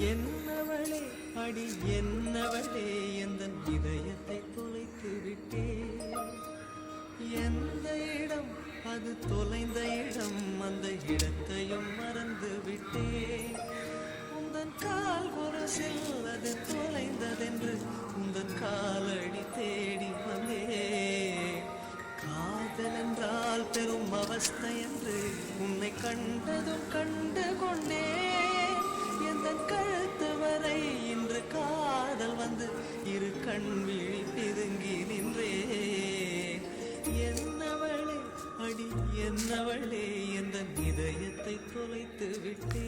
என்னவளே அடி என்னவளே எந்த இதயத்தை தொலைத்து விட்டே எந்த இடம் அது தொலைந்த இடம் அந்த இடத்தையும் மறந்து விட்டே உந்தன் கால் கொரசில் அது தொலைந்ததென்று உந்தன் காலடி தேடி வந்தே காதல் என்றால் பெரும் அவஸ்தை என்று உன்னை கண்டதும் கண்டு கொண்டே எந்தன் கழுத்து வரை இன்று காதல் வந்து இரு கண் விழி பிதுங்கி நின்றே என்னவளே அடி என்னவளே எந்த இதயத்தை தொலைத்து விட்டே